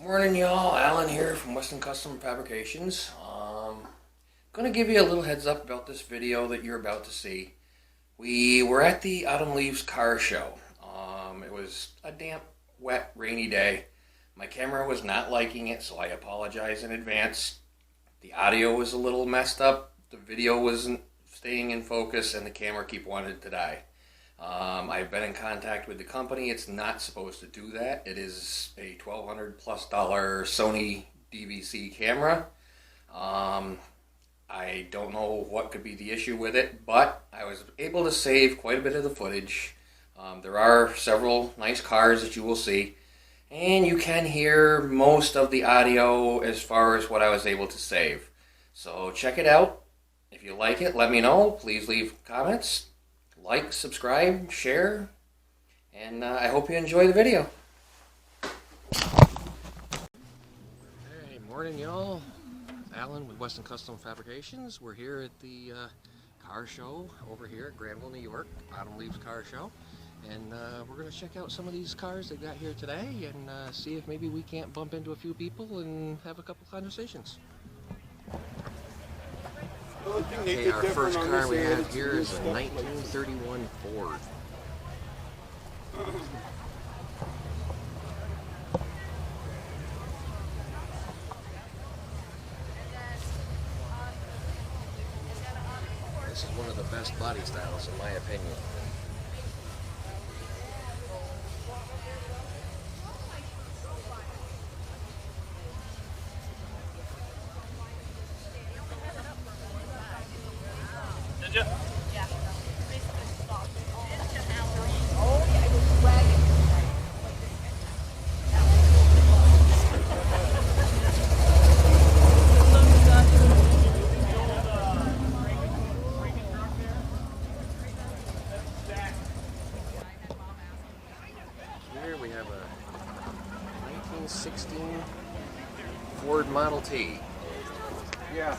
Morning, y'all. Alan here from Western Custom Fabrications. Gonna give you a little heads up about this video that you're about to see. We were at the Autumn Leaves car show. It was a damp, wet, rainy day. My camera was not liking it, so I apologize in advance. The audio was a little messed up. The video wasn't staying in focus, and the camera wanted to die. I've been in contact with the company. It's not supposed to do that. It is a $1,200+ Sony DVC camera. I don't know what could be the issue with it, but I was able to save quite a bit of the footage. There are several nice cars that you will see, and you can hear most of the audio as far as what I was able to save. So check it out. If you like it, let me know. Please leave comments. Like, subscribe, share, and I hope you enjoy the video. Hey, morning y'all. Alan with Western Custom Fabrications. We're here at the car show over here at Granville, New York, Autumn Leaves car show. And we're going to check out some of these cars they got here today and see if maybe we can't bump into a few people and have a couple conversations. Okay, our first car we have here is a 1931 Ford. This is one of the best body styles in my opinion. Here we have a 1916 Ford Model T. Yeah.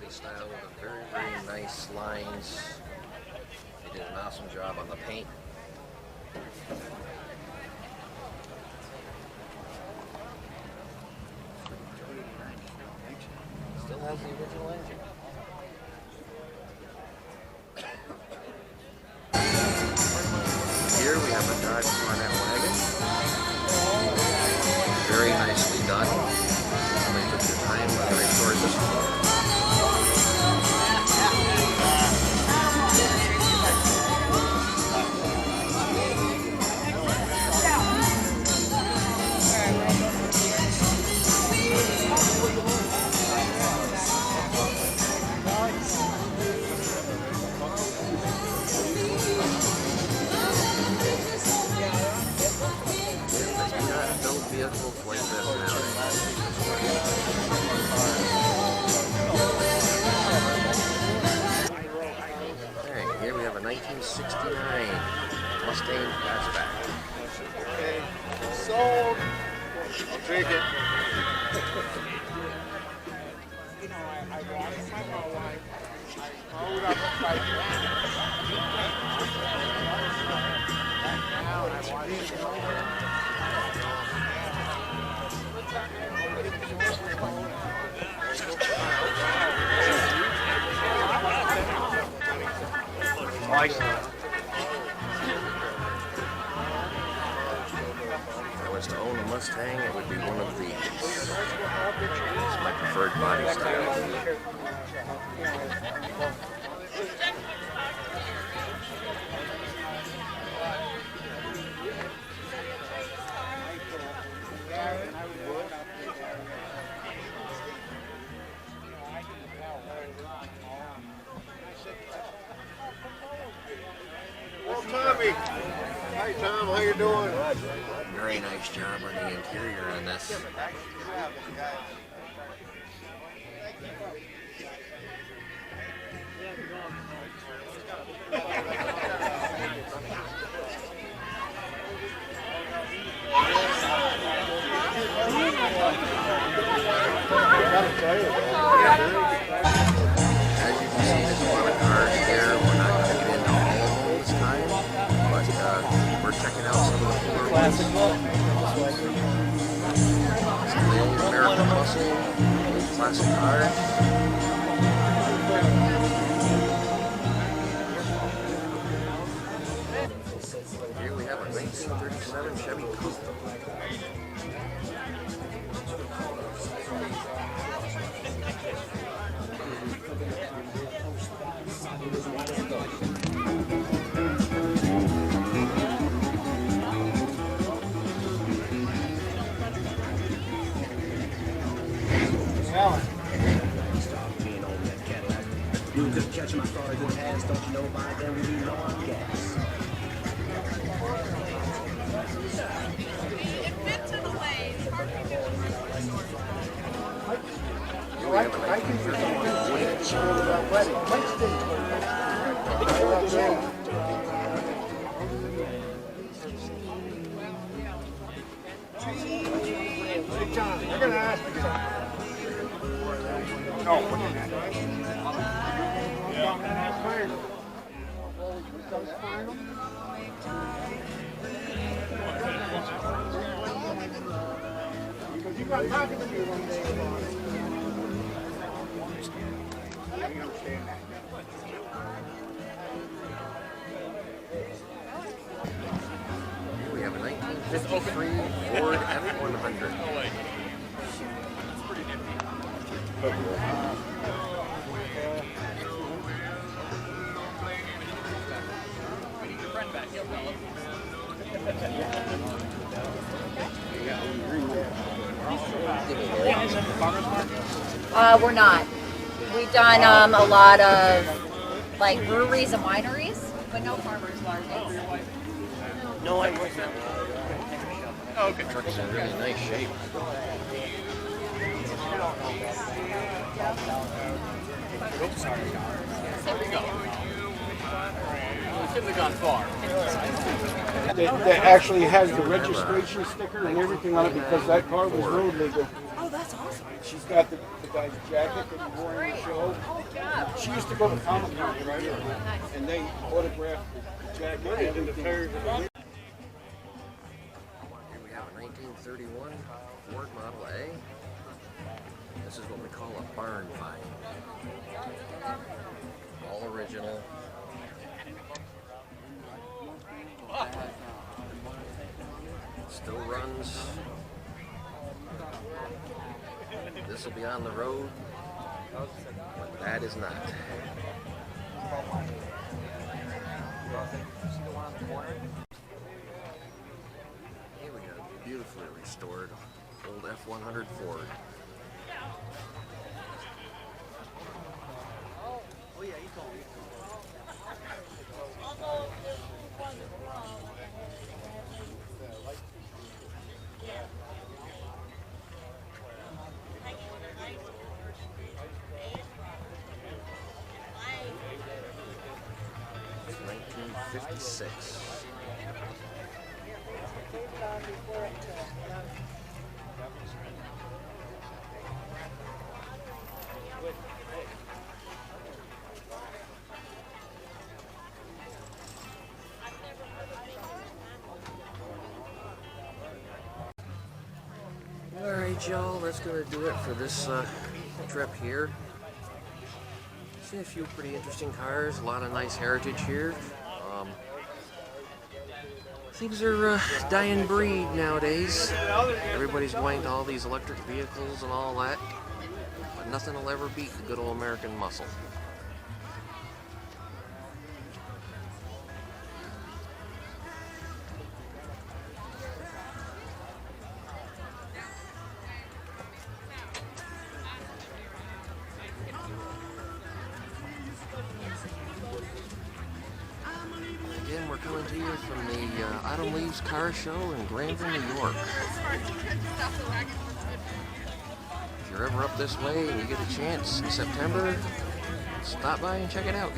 Style with a very, very nice lines. They did an awesome job on the paint. Still has the original engine. Here we have a Dodge Barnett wagon. Very nicely done. Somebody took their time to record this one. Vehicles like this nowadays. Alright, here we have a 1969 Mustang hatchback. Okay, sold. I'll take it. You know, I lost my wife. I hold up a fight. Now I want to know. If I was to own a Mustang, it would be one of these. It's my preferred body style. Hey Tom, how you doing? Very nice job on the interior on this. As you can see, there's a lot of cars here. We're not going to get into all of them this time, but we're checking out some of the older ones. Some of the old American muscle, old classic cars. Here we have a 1937 Chevy Custom. You could catch my thought a good ass, don't you know by then we be low on gas. It fits in a way. It's hard to get Hey John, I gotta ask you something. No, what is that? Because you got talking to me one day about it. I understand that. Here we have a 1953 Ford F100. We're not. We've done a lot of like breweries and wineries, but no farmers markets. No, I wasn't. Oh, okay. The truck's in really nice shape. That actually has the registration sticker and everything on it because that car was road legal. Oh, that's awesome. She's got the guy's jacket that he wore in the show. Yeah. She used to go to Comic Con right here, and they autographed the jacket and the tires. Here we have a 1931 Ford Model A. This is what we call a barn find. All original. Still runs. This will be on the road, but that is not. Here we go, beautifully restored old F100 Ford. It's 1956. Alright y'all, that's gonna do it for this trip here. Seen a few pretty interesting cars, a lot of nice heritage here. Things are dying breed nowadays. Everybody's going to all these electric vehicles and all that, but nothing will ever beat the good old American muscle. Again, we're coming to you from the Autumn Leaves Car Show in Granville, New York. If you're ever up this way and you get a chance in September, stop by and check it out.